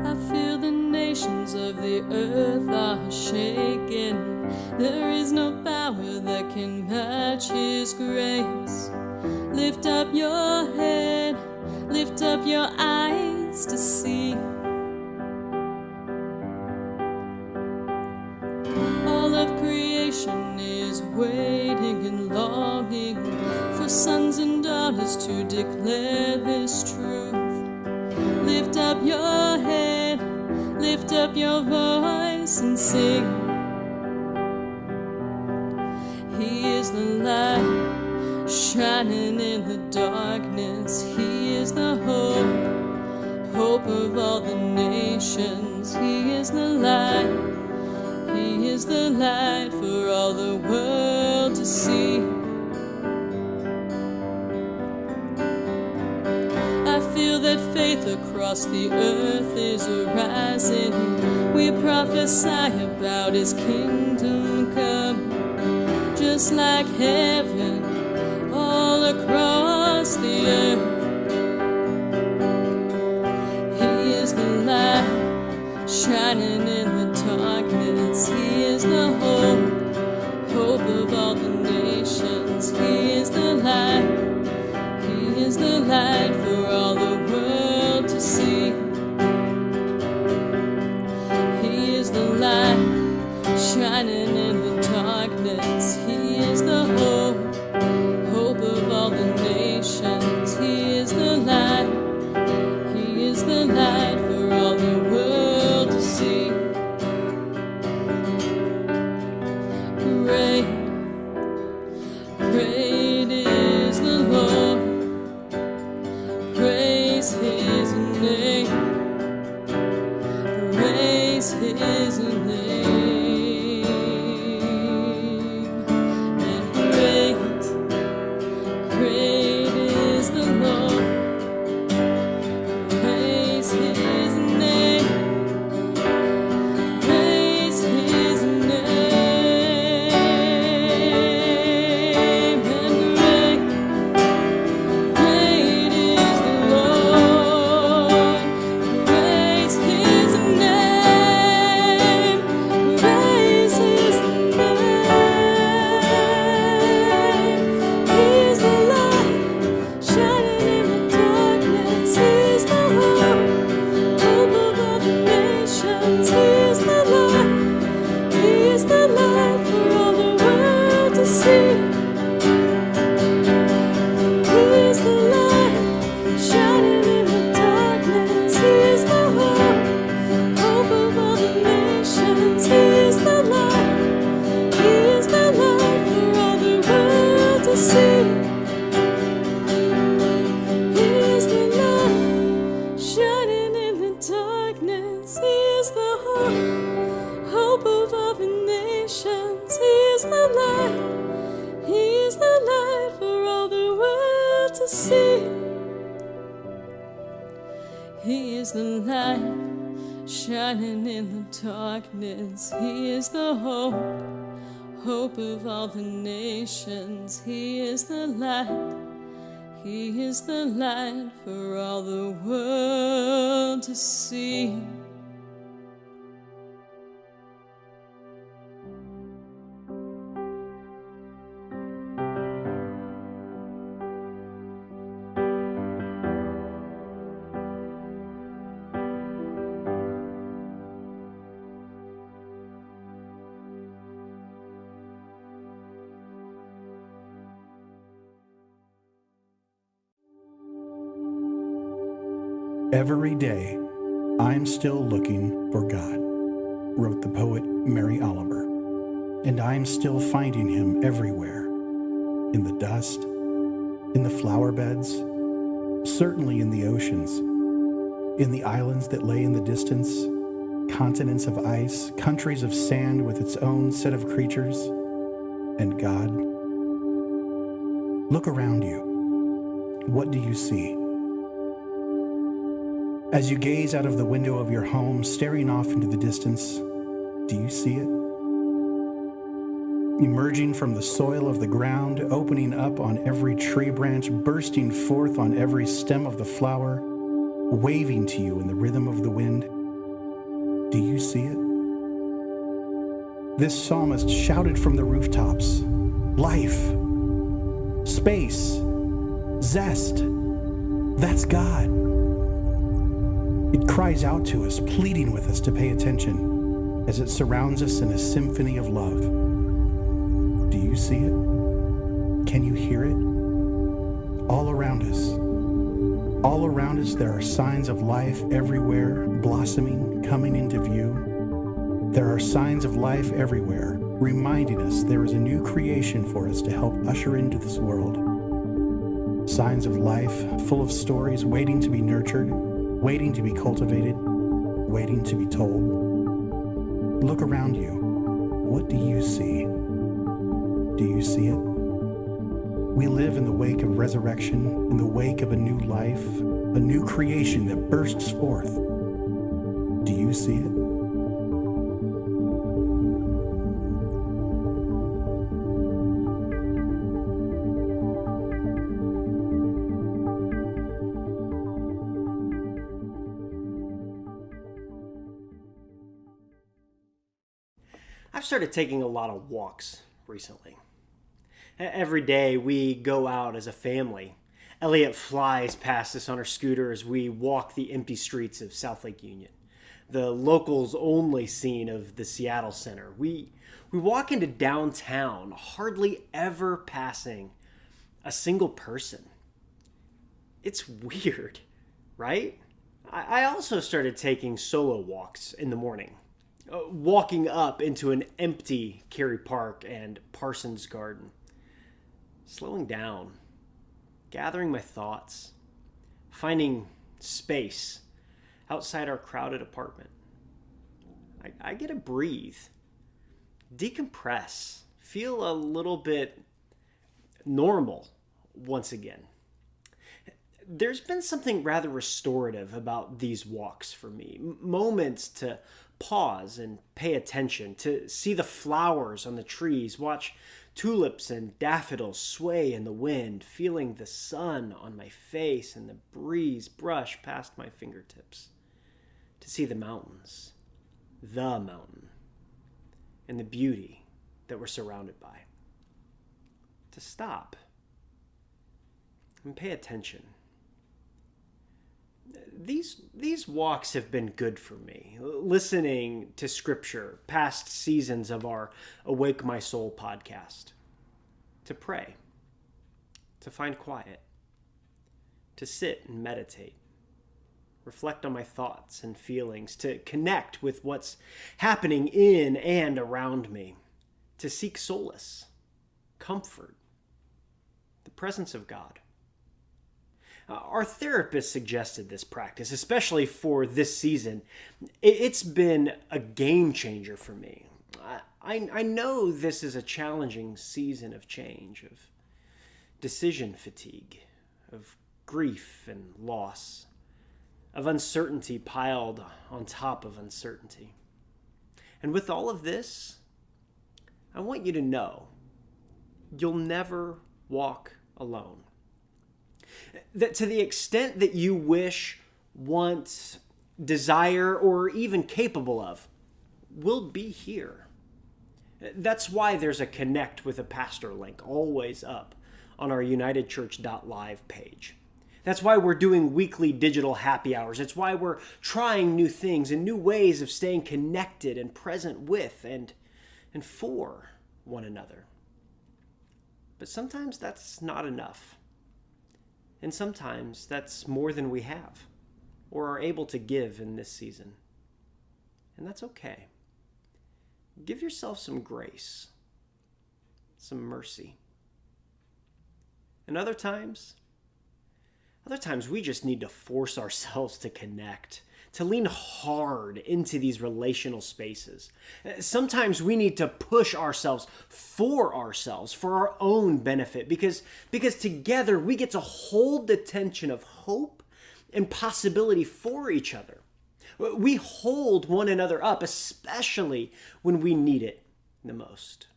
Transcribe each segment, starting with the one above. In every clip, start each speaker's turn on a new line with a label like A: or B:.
A: I feel the nations of the earth are shaking. There is no power that can match His grace. Lift up your head, lift up your eyes to see. All of creation is waiting and longing for sons and daughters to declare this truth. Lift up your head, lift up your voice and sing. He is the light shining in the darkness. He is the hope of all the nations. He is the light. He is the light for all the world to see. I feel that faith across the earth is arising. We prophesy about His kingdom come, just like heaven all across the earth. He is the light shining in the darkness. He is the hope of all the nations. He is the light. He is the light for all the world to see. He is the light shining in the darkness. He is the hope of all the nations. He is the light. He is the light for all the world to see. Great, great is the Lord. Praise His name. Praise His name. And great, great is the Lord. Praise His name. Praise His name. And great, great is the Lord. Praise His name. Praise His name. He is the light shining in the darkness. He is the hope of all the nations. He is the light. He is the light for all the world to see. He is the light shining in the darkness. He is the hope of all the nations. He is the light. He is the light for all the world to see. He is the light shining in the darkness. He is the hope of all the nations. He is the light. He is the light for all the world to see. He is the light shining in the darkness. He is the hope of all the nations. He is the light. He is the light for all the world to see.
B: Every day, I'm still looking for God, wrote the poet Mary Oliver, and I'm still finding Him everywhere, in the dust, in the flower beds, certainly in the oceans, in the islands that lay in the distance, continents of ice, countries of sand with its own set of creatures, and God. Look around you. What do you see? As you gaze out of the window of your home, staring off into the distance, do you see it? Emerging from the soil of the ground, opening up on every tree branch, bursting forth on every stem of the flower, waving to you in the rhythm of the wind. Do you see it? This psalmist shouted from the rooftops, life, space, zest. That's God. It cries out to us, pleading with us to pay attention as it surrounds us in a symphony of love. Do you see it? Can you hear it? All around us. All around us, there are signs of life everywhere, blossoming, coming into view. There are signs of life everywhere, reminding us there is a new creation for us to help usher into this world. Signs of life, full of stories waiting to be nurtured, waiting to be cultivated, waiting to be told. Look around you. What do you see? Do you see it? We live in the wake of resurrection, in the wake of a new life, a new creation that bursts forth. Do you see it?
C: I've started taking a lot of walks recently. Every day we go out as a family. Elliot flies past us on her scooter as we walk the empty streets of South Lake Union, the locals' only scene of the Seattle Center. We walk into downtown, hardly ever passing a single person. It's weird, right? I also started taking solo walks in the morning, walking up into an empty Cary Park and Parsons Garden. Slowing down, gathering my thoughts, finding space outside our crowded apartment. I get to breathe, decompress, feel a little bit normal once again. There's been something rather restorative about these walks for me. Moments to pause and pay attention, to see the flowers on the trees, watch tulips and daffodils sway in the wind, feeling the sun on my face and the breeze brush past my fingertips, to see the mountain, and the beauty that we're surrounded by, to stop and pay attention. These walks have been good for me. Listening to scripture, past seasons of our Awake My Soul podcast. To pray. To find quiet. To sit and meditate. Reflect on my thoughts and feelings. To connect with what's happening in and around me. To seek solace, comfort, the presence of God. Our therapist suggested this practice, especially for this season. It's been a game changer for me. I know this is a challenging season of change, of decision fatigue, of grief and loss, of uncertainty piled on top of uncertainty. And with all of this, I want you to know you'll never walk alone. That to the extent that you wish, want, desire, or even capable of, we'll be here. That's why there's a Connect with a Pastor link always up on our unitedchurch.live page. That's why we're doing weekly digital happy hours. It's why we're trying new things and new ways of staying connected and present with and for one another. But sometimes that's not enough. And sometimes that's more than we have or are able to give in this season. And that's okay. Give yourself some grace, some mercy. And other times we just need to force ourselves to connect, to lean hard into these relational spaces. Sometimes we need to push ourselves, for our own benefit, because together we get to hold the tension of hope and possibility for each other. We hold one another up, especially when we need it the most.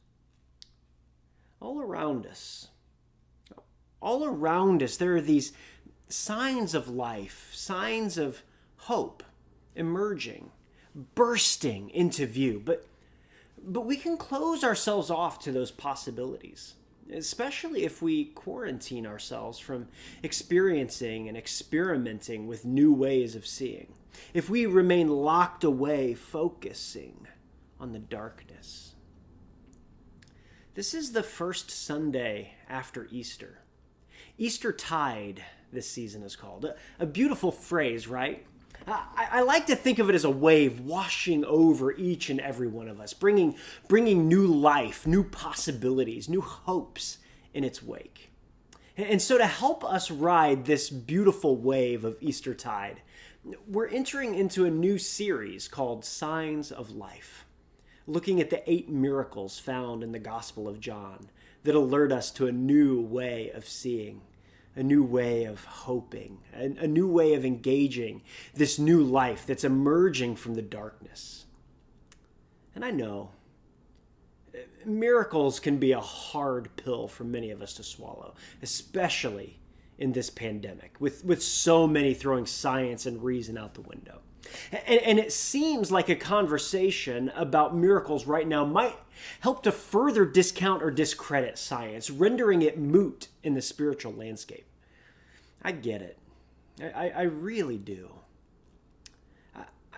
C: All around us, there are these signs of life, signs of hope emerging, bursting into view. But we can close ourselves off to those possibilities, especially if we quarantine ourselves from experiencing and experimenting with new ways of seeing. If we remain locked away, focusing on the darkness. This is the first Sunday after Easter. Eastertide, this season is called. A beautiful phrase, right? I like to think of it as a wave washing over each and every one of us, bringing new life, new possibilities, new hopes in its wake. And so to help us ride this beautiful wave of Eastertide, we're entering into a new series called Signs of Life, looking at the 8 miracles found in the Gospel of John that alert us to a new way of seeing, a new way of hoping, a new way of engaging this new life that's emerging from the darkness. And I know miracles can be a hard pill for many of us to swallow, especially in this pandemic, with so many throwing science and reason out the window. And it seems like a conversation about miracles right now might help to further discount or discredit science, rendering it moot in the spiritual landscape. I get it. I really do.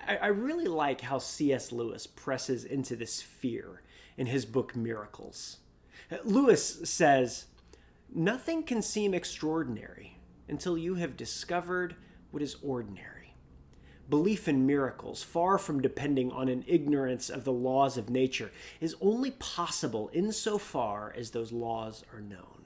C: I really like how C.S. Lewis presses into this fear in his book Miracles. Lewis says, "Nothing can seem extraordinary until you have discovered what is ordinary. Belief in miracles, far from depending on an ignorance of the laws of nature, is only possible insofar as those laws are known."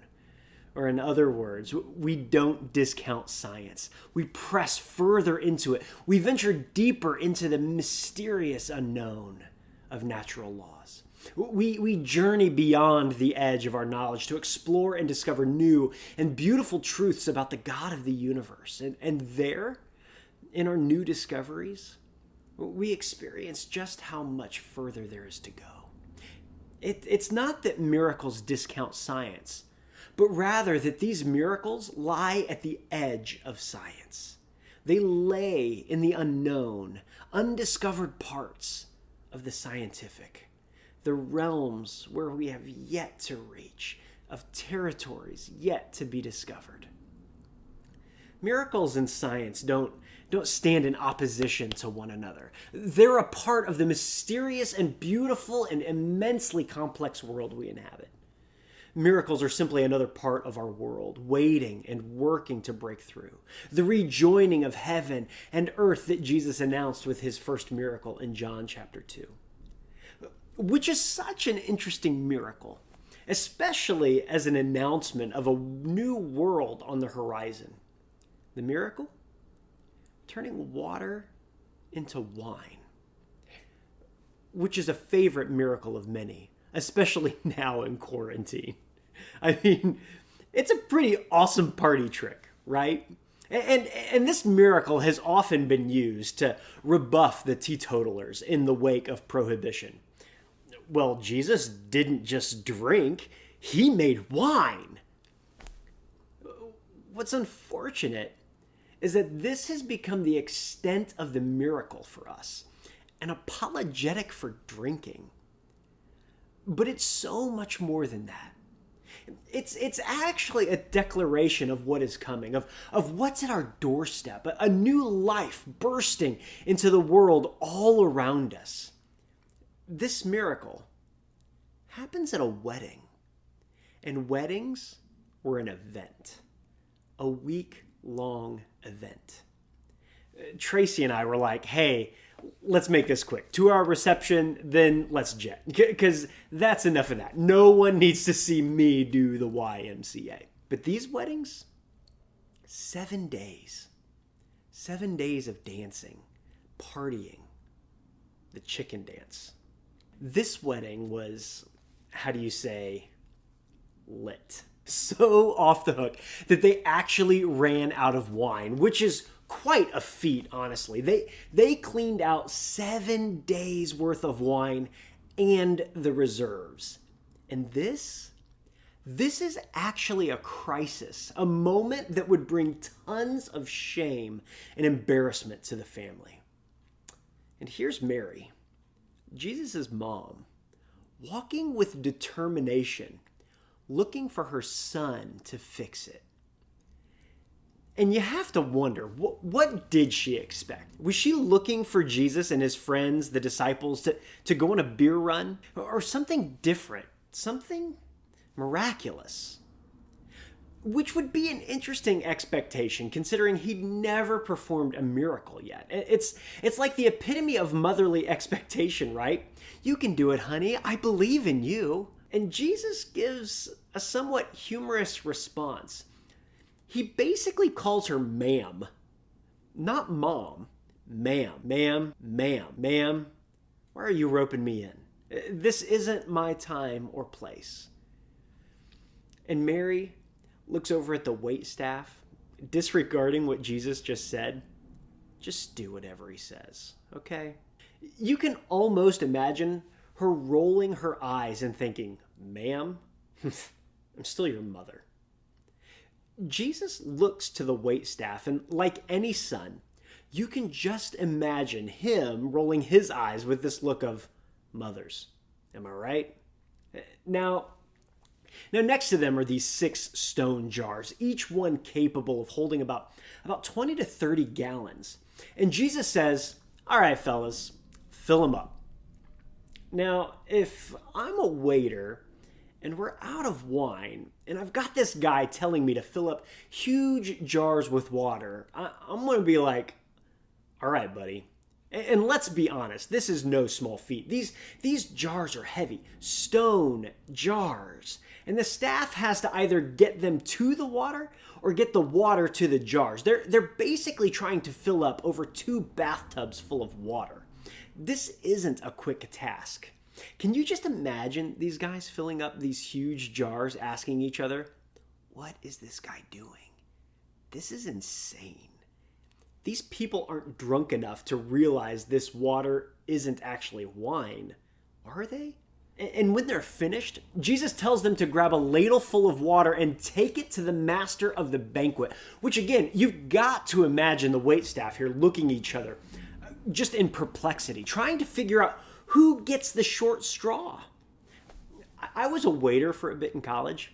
C: Or in other words, we don't discount science. We press further into it. We venture deeper into the mysterious unknown of natural laws. We journey beyond the edge of our knowledge to explore and discover new and beautiful truths about the God of the universe. And there, in our new discoveries, we experience just how much further there is to go. It's not that miracles discount science, but rather that these miracles lie at the edge of science. They lay in the unknown, undiscovered parts of the scientific, the realms where we have yet to reach, of territories yet to be discovered. Miracles and science don't stand in opposition to one another. They're a part of the mysterious and beautiful and immensely complex world we inhabit. Miracles are simply another part of our world, waiting and working to break through. The rejoining of heaven and earth that Jesus announced with his first miracle in John chapter 2. Which is such an interesting miracle, especially as an announcement of a new world on the horizon. The miracle? Turning water into wine, which is a favorite miracle of many, especially now in quarantine. I mean, it's a pretty awesome party trick, right? And this miracle has often been used to rebuff the teetotalers in the wake of prohibition. Well, Jesus didn't just drink, he made wine. What's unfortunate is that this has become the extent of the miracle for us, an apologetic for drinking. But it's so much more than that. It's actually a declaration of what is coming, of what's at our doorstep, a new life bursting into the world all around us. This miracle happens at a wedding, and weddings were an event, a week-long event. Tracy and I were like, hey, let's make this quick. 2-hour reception, then let's jet. Because that's enough of that. No one needs to see me do the YMCA. But these weddings, 7 days. 7 days of dancing, partying, the chicken dance. This wedding was, how do you say, lit. So off the hook that they actually ran out of wine, which is quite a feat, honestly. They cleaned out 7 days worth of wine and the reserves. And this is actually a crisis, a moment that would bring tons of shame and embarrassment to the family. And here's Mary, Jesus' mom, walking with determination, looking for her son to fix it. And you have to wonder, what did she expect? Was she looking for Jesus and his friends, the disciples, to go on a beer run? Or something different, something miraculous? Which would be an interesting expectation, considering he'd never performed a miracle yet. It's like the epitome of motherly expectation, right? You can do it, honey. I believe in you. And Jesus gives a somewhat humorous response. He basically calls her ma'am, not mom. Ma'am, ma'am, ma'am, ma'am. Why are you roping me in? This isn't my time or place. And Mary looks over at the waitstaff, disregarding what Jesus just said. Just do whatever he says, okay? You can almost imagine her rolling her eyes and thinking, ma'am, I'm still your mother. Jesus looks to the waitstaff, and like any son, you can just imagine him rolling his eyes with this look of mothers. Am I right? Now next to them are these 6 stone jars, each one capable of holding about 20 to 30 gallons. And Jesus says, all right, fellas, fill them up. Now, if I'm a waiter and we're out of wine, and I've got this guy telling me to fill up huge jars with water, I'm going to be like, all right, buddy. And let's be honest, this is no small feat. These jars are heavy, stone jars. And the staff has to either get them to the water or get the water to the jars. They're basically trying to fill up over 2 bathtubs full of water. This isn't a quick task. Can you just imagine these guys filling up these huge jars, asking each other, what is this guy doing? This is insane. These people aren't drunk enough to realize this water isn't actually wine, are they? And when they're finished, Jesus tells them to grab a ladle full of water and take it to the master of the banquet, which again, you've got to imagine the waitstaff here looking at each other, just in perplexity, trying to figure out who gets the short straw. I was a waiter for a bit in college,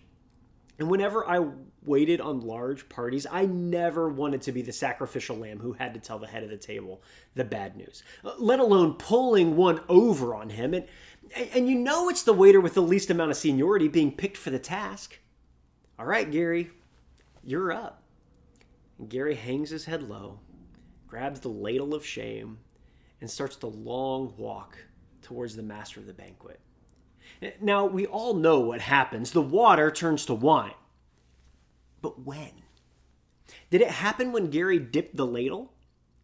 C: and whenever I waited on large parties, I never wanted to be the sacrificial lamb who had to tell the head of the table the bad news, let alone pulling one over on him. And you know it's the waiter with the least amount of seniority being picked for the task. All right, Gary, you're up. And Gary hangs his head low, grabs the ladle of shame, and starts the long walk towards the master of the banquet. Now, we all know what happens. The water turns to wine. But when? Did it happen when Gary dipped the ladle?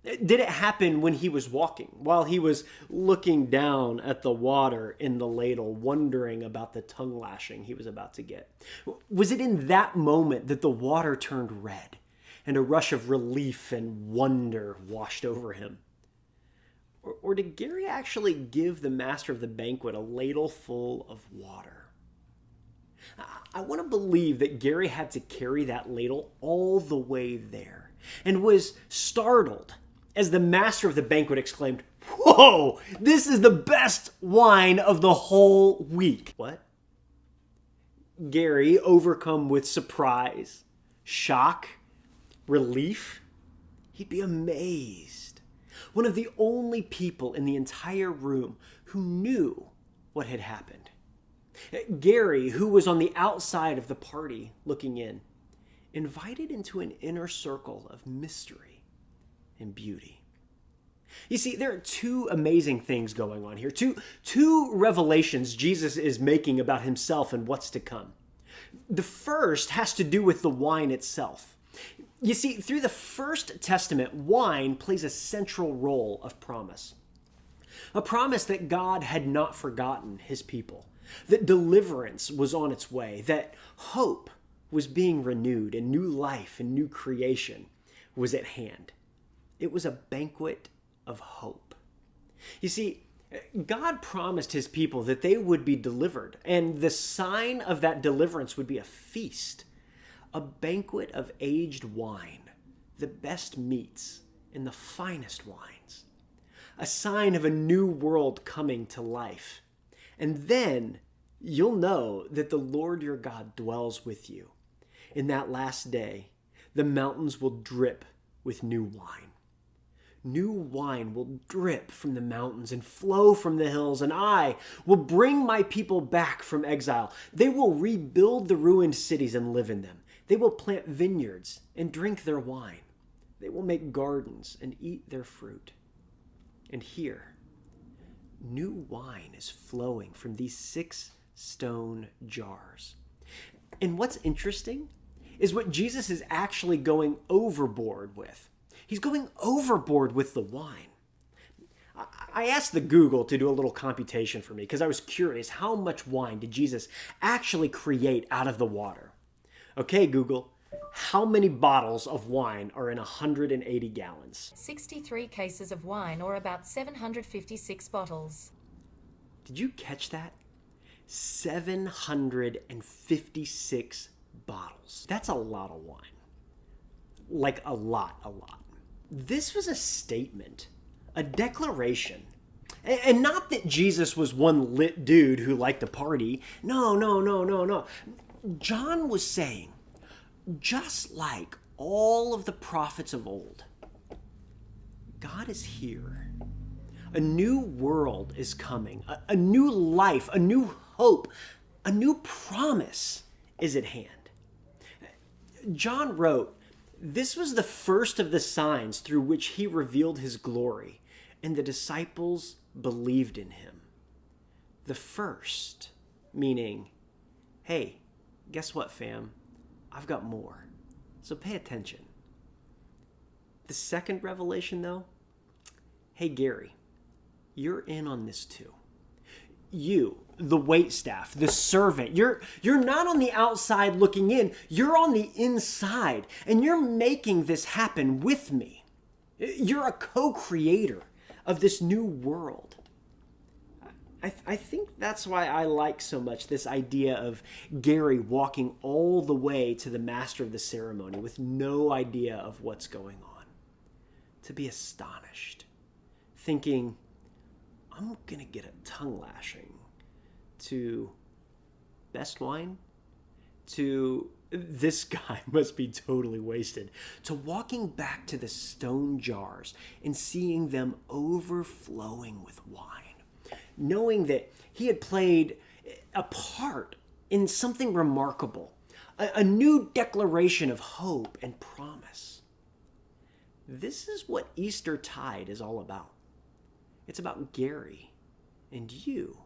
C: Did it happen when he was walking, while he was looking down at the water in the ladle, wondering about the tongue lashing he was about to get? Was it in that moment that the water turned red and a rush of relief and wonder washed over him? Or did Gary actually give the master of the banquet a ladle full of water? I want to believe that Gary had to carry that ladle all the way there and was startled as the master of the banquet exclaimed, "Whoa, this is the best wine of the whole week." What? Gary, overcome with surprise, shock, relief, he'd be amazed. One of the only people in the entire room who knew what had happened. Gary, who was on the outside of the party looking in, invited into an inner circle of mystery and beauty. You see, there are 2 amazing things going on here. Two revelations Jesus is making about himself and what's to come. The first has to do with the wine itself. You see, through the First Testament, wine plays a central role of promise. A promise that God had not forgotten his people, that deliverance was on its way, that hope was being renewed, and new life and new creation was at hand. It was a banquet of hope. You see, God promised his people that they would be delivered, and the sign of that deliverance would be a feast. A banquet of aged wine, the best meats and the finest wines. A sign of a new world coming to life. And then you'll know that the Lord your God dwells with you. In that last day, the mountains will drip with new wine. New wine will drip from the mountains and flow from the hills, and I will bring my people back from exile. They will rebuild the ruined cities and live in them. They will plant vineyards and drink their wine. They will make gardens and eat their fruit. And here, new wine is flowing from these 6 stone jars. And what's interesting is what Jesus is actually going overboard with. He's going overboard with the wine. I asked the Google to do a little computation for me because I was curious, how much wine did Jesus actually create out of the water? Okay, Google, how many bottles of wine are in 180 gallons?
D: 63 cases of wine, or about 756 bottles.
C: Did you catch that? 756 bottles. That's a lot of wine. Like a lot. This was a statement, a declaration. And not that Jesus was one lit dude who liked to party. No. John was saying, just like all of the prophets of old, God is here. A new world is coming. A new life, a new hope, a new promise is at hand. John wrote, this was the first of the signs through which he revealed his glory, and the disciples believed in him. The first, meaning, hey, guess what, fam? I've got more. So pay attention. The second revelation, though, hey, Gary, you're in on this too. You, the waitstaff, the servant, you're not on the outside looking in, you're on the inside, and you're making this happen with me. You're a co-creator of this new world. I think that's why I like so much this idea of Gary walking all the way to the master of the ceremony with no idea of what's going on. To be astonished, thinking, I'm going to get a tongue lashing, to best wine, to this guy must be totally wasted, to walking back to the stone jars and seeing them overflowing with wine, knowing that he had played a part in something remarkable, a new declaration of hope and promise. This is what Eastertide is all about. It's about Gary and you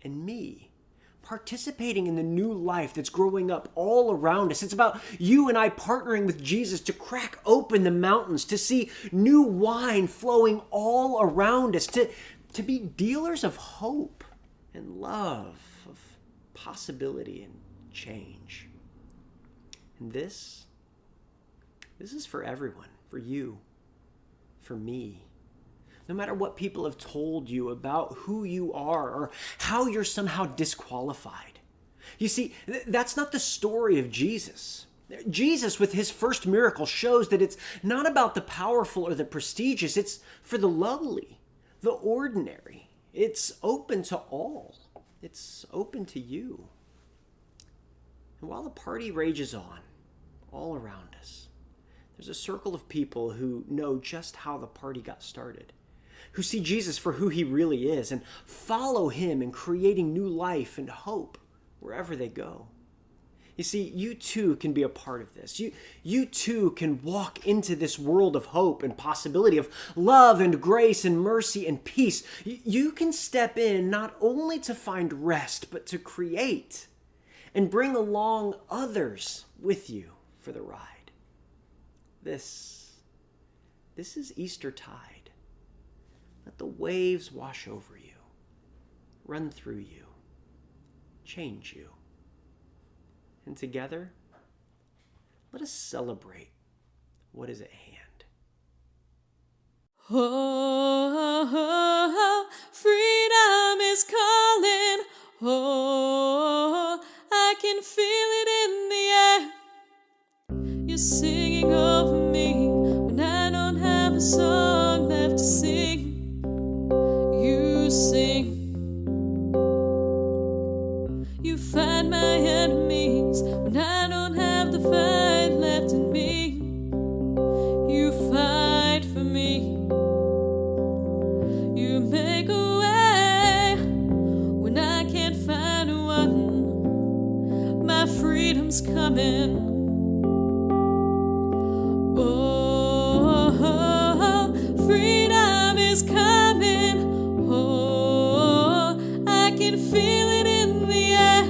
C: and me participating in the new life that's growing up all around us. It's about you and I partnering with Jesus to crack open the mountains, to see new wine flowing all around us, to be dealers of hope and love, of possibility and change. And this is for everyone, for you, for me. No matter what people have told you about who you are or how you're somehow disqualified. You see, that's not the story of Jesus. Jesus, with his first miracle, shows that it's not about the powerful or the prestigious. It's for the lowly, the ordinary. It's open to all. It's open to you. And while the party rages on all around us, there's a circle of people who know just how the party got started, who see Jesus for who he really is and follow him in creating new life and hope wherever they go. You see, you too can be a part of this. You too can walk into this world of hope and possibility, of love and grace and mercy and peace. You can step in not only to find rest, but to create and bring along others with you for the ride. This is Eastertide. Let the waves wash over you, run through you, change you. And together, let us celebrate what is at hand.
A: Oh, freedom is calling. Oh, I can feel it in the air. You're singing over me when I don't have a song left to sing. You sing. freedom's coming. Oh, freedom is coming. Oh, I can feel it in the air.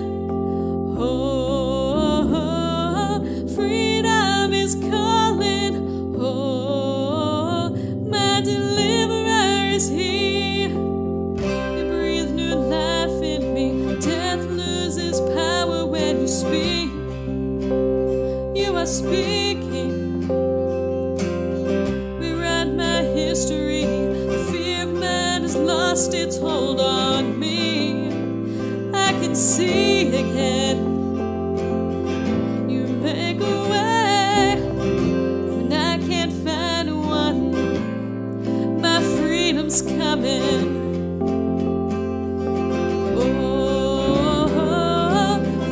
A: Oh, freedom is calling. Oh, my deliverer is here. You breathe new life in me. Death loses power when you speak. You are speaking. Rewrite my history. The fear of man has lost its hold on me. I can see again. You make a way when I can't find one. My freedom's coming. Oh,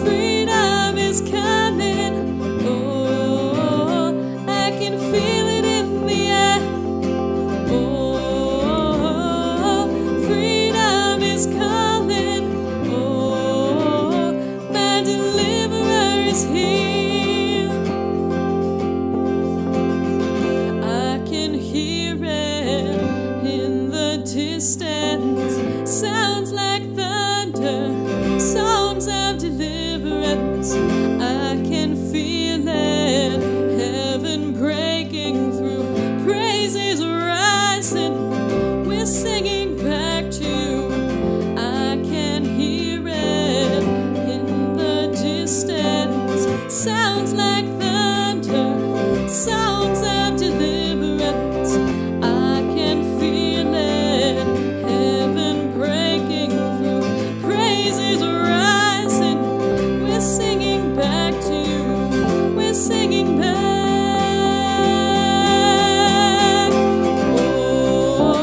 A: freedom is coming. Oh, I can feel it in the air. Oh, freedom is calling. Oh, my deliverer is here. I can hear it in the distance. Sounds like thunder, songs of deliverance. I can feel it, heaven breaking through, praises rising. We're singing back to you. I can hear it in the distance. Sounds like thunder, songs of deliverance. I can feel it, heaven breaking through, praises rising. We're singing back to you. We're singing back. Oh,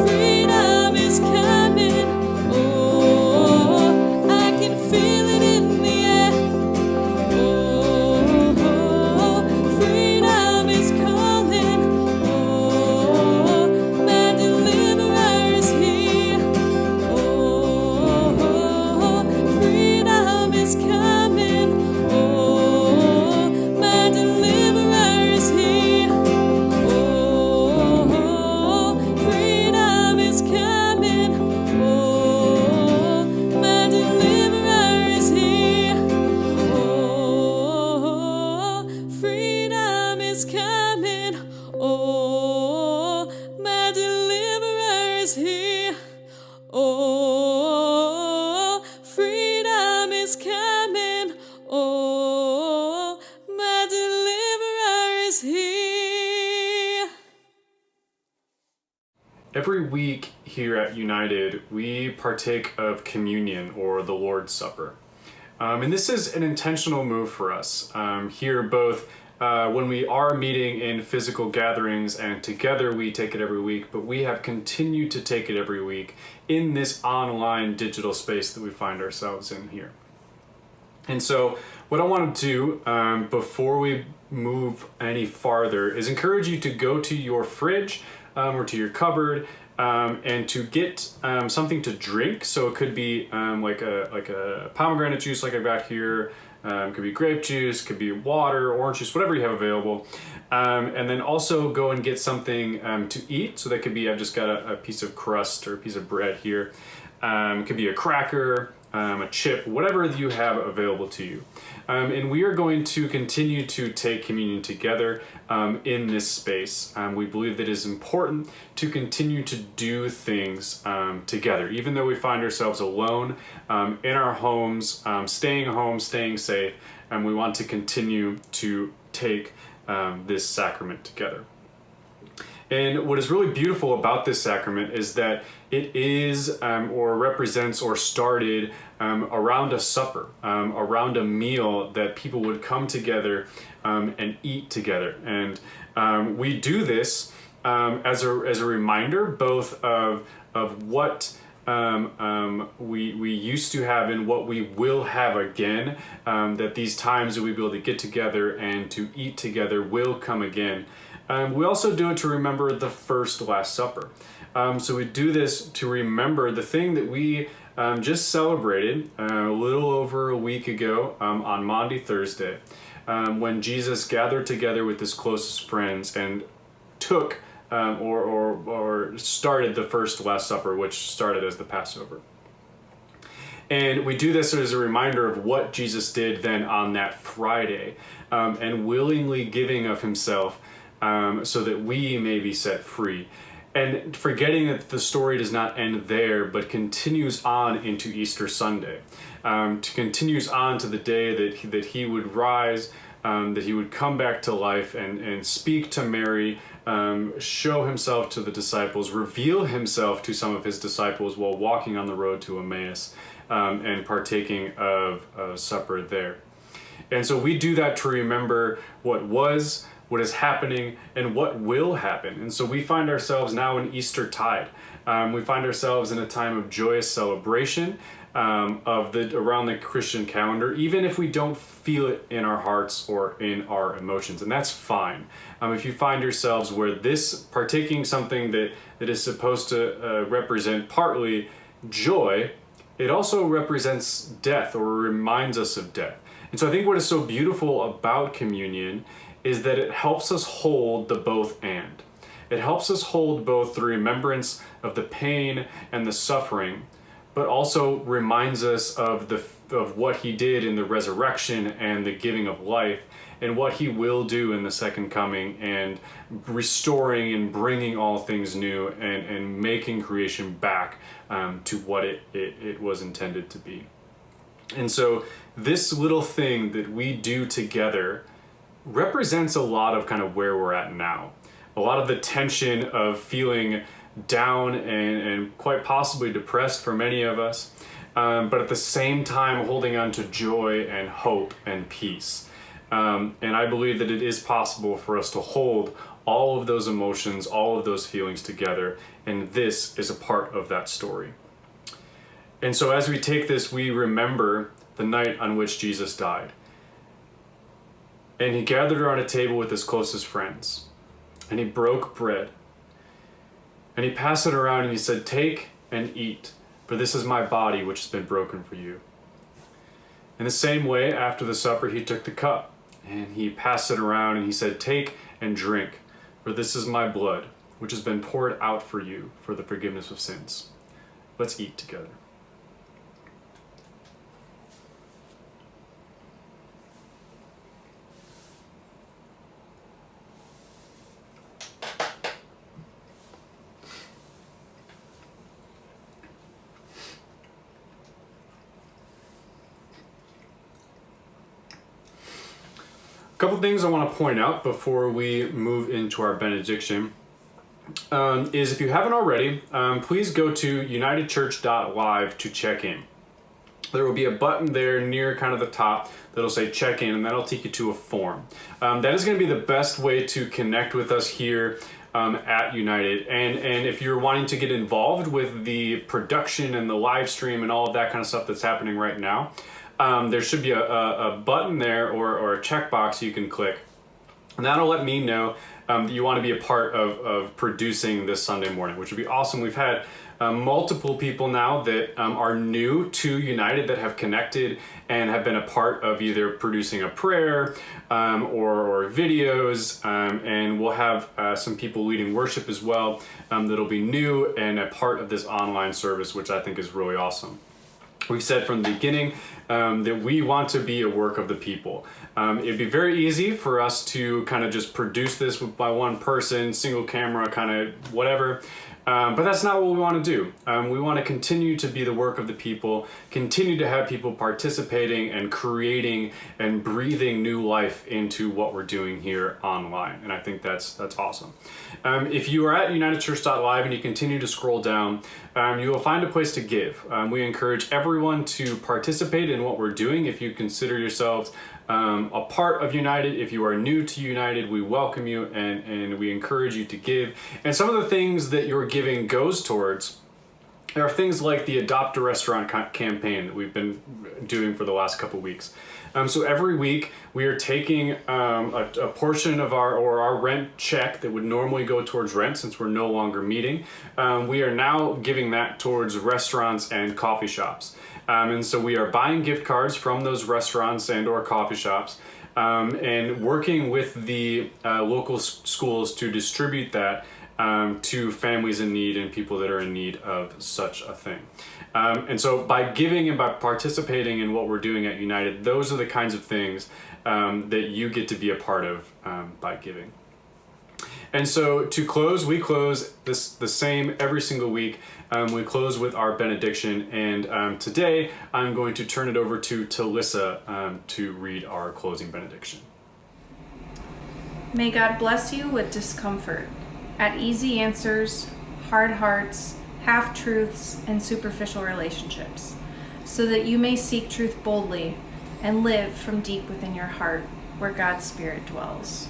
A: freedom is coming. Oh, I can feel it in the air. Oh, freedom is calling. Oh, my deliverer is here. Oh, freedom is coming. Oh, my deliverer is here. Oh, freedom is coming. Oh, my deliverer is here. Oh, freedom is coming. Oh, my deliverer is here. Oh, freedom is coming. Oh, my deliverer is here.
E: Every week here at United, we partake of communion or the Lord's Supper. And this is an intentional move for us here, both when we are meeting in physical gatherings and together we take it every week, but we have continued to take it every week in this online digital space that we find ourselves in here. And so what I want to do before we move any farther is encourage you to go to your fridge or to your cupboard and to get something to drink. So it could be like a pomegranate juice like I've got here. Could be grape juice, could be water, orange juice, whatever you have available. And then also go and get something to eat. So that could be, I've just got a piece of crust or a piece of bread here. It could be a cracker, a chip, whatever you have available to you. And we are going to continue to take communion together in this space. We believe that it is important to continue to do things together, even though we find ourselves alone in our homes, staying home, staying safe, and we want to continue to take this sacrament together. And what is really beautiful about this sacrament is that it is or represents or started around a supper, around a meal that people would come together and eat together. And we do this as a reminder both of what we used to have and what we will have again, that these times that we be able to get together and to eat together will come again. We also do it to remember the first Last Supper. So we do this to remember the thing that we just celebrated a little over a week ago on Maundy Thursday, when Jesus gathered together with his closest friends and took or started the first Last Supper, which started as the Passover. And we do this as a reminder of what Jesus did then on that Friday, and willingly giving of himself so that we may be set free. And forgetting that the story does not end there, but continues on into Easter Sunday, continues on to the day that he would rise, that he would come back to life and speak to Mary, show himself to the disciples, reveal himself to some of his disciples while walking on the road to Emmaus, and partaking of supper there. And so we do that to remember what was, what is happening, and what will happen. And so we find ourselves now in Easter tide. We find ourselves in a time of joyous celebration around the Christian calendar, even if we don't feel it in our hearts or in our emotions, and that's fine. If you find yourselves where this partaking something that is supposed to represent partly joy, it also represents death, or reminds us of death. And so I think what is so beautiful about communion is that it helps us hold the both and. It helps us hold both the remembrance of the pain and the suffering, but also reminds us of what he did in the resurrection and the giving of life, and what he will do in the second coming, and restoring and bringing all things new, and making creation back to what it was intended to be. And so this little thing that we do together represents a lot of kind of where we're at now. A lot of the tension of feeling down and quite possibly depressed for many of us, but at the same time holding on to joy and hope and peace. And I believe that it is possible for us to hold all of those emotions, all of those feelings together, and this is a part of that story. And so as we take this, we remember the night on which Jesus died. And he gathered around a table with his closest friends, and he broke bread, and he passed it around, and he said, "Take and eat, for this is my body which has been broken for you." In the same way, after the supper, he took the cup, and he passed it around, and he said, "Take and drink, for this is my blood, which has been poured out for you for the forgiveness of sins." Let's eat together. A couple things I want to point out before we move into our benediction is, if you haven't already, please go to unitedchurch.live to check in. There will be a button there near kind of the top that'll say check in, and that'll take you to a form. That is going to be the best way to connect with us here at United. And if you're wanting to get involved with the production and the live stream and all of that kind of stuff that's happening right now, there should be a button there or a checkbox you can click, and that'll let me know that you want to be a part of producing this Sunday morning, which would be awesome. We've had multiple people now that are new to United that have connected and have been a part of either producing a prayer or videos, and we'll have some people leading worship as well that'll be new and a part of this online service, which I think is really awesome. We've said from the beginning that we want to be a work of the people. It'd be very easy for us to kind of just produce this by one person, single camera, kind of whatever. But that's not what we want to do. We want to continue to be the work of the people, continue to have people participating and creating and breathing new life into what we're doing here online. And I think that's awesome. If you are at unitedchurch.live and you continue to scroll down, you will find a place to give. We encourage everyone to participate in what we're doing. If you consider yourselves a part of United, if you are new to United, we welcome you and we encourage you to give. And some of the things that your giving goes towards are things like the Adopt a Restaurant campaign that we've been doing for the last couple weeks. So every week we are taking a portion of our rent check that would normally go towards rent, since we're no longer meeting. We are now giving that towards restaurants and coffee shops. And so we are buying gift cards from those restaurants and or coffee shops, and working with the local schools to distribute that to families in need and people that are in need of such a thing. And so by giving and by participating in what we're doing at United, those are the kinds of things that you get to be a part of by giving. And so to close, we close the same every single week. We close with our benediction, and today I'm going to turn it over to Talissa to read our closing benediction.
F: May God bless you with discomfort, at easy answers, hard hearts, half-truths, and superficial relationships, so that you may seek truth boldly and live from deep within your heart, where God's Spirit dwells.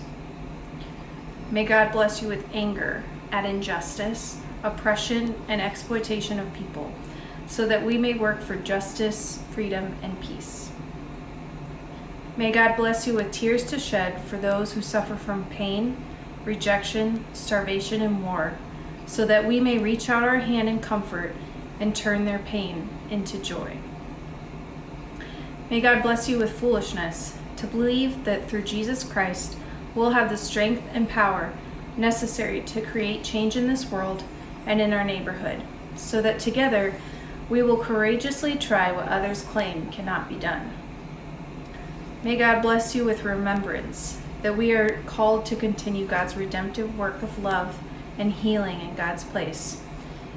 F: May God bless you with anger at injustice, oppression, and exploitation of people, so that we may work for justice, freedom, and peace. May God bless you with tears to shed for those who suffer from pain, rejection, starvation, and war, so that we may reach out our hand in comfort and turn their pain into joy. May God bless you with foolishness, to believe that through Jesus Christ we'll have the strength and power necessary to create change in this world and in our neighborhood, so that together we will courageously try what others claim cannot be done. May God bless you with remembrance, that we are called to continue God's redemptive work of love and healing in God's place,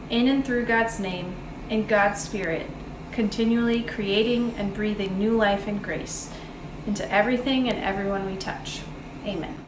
F: in and through God's name, in God's Spirit, continually creating and breathing new life and grace into everything and everyone we touch. Amen.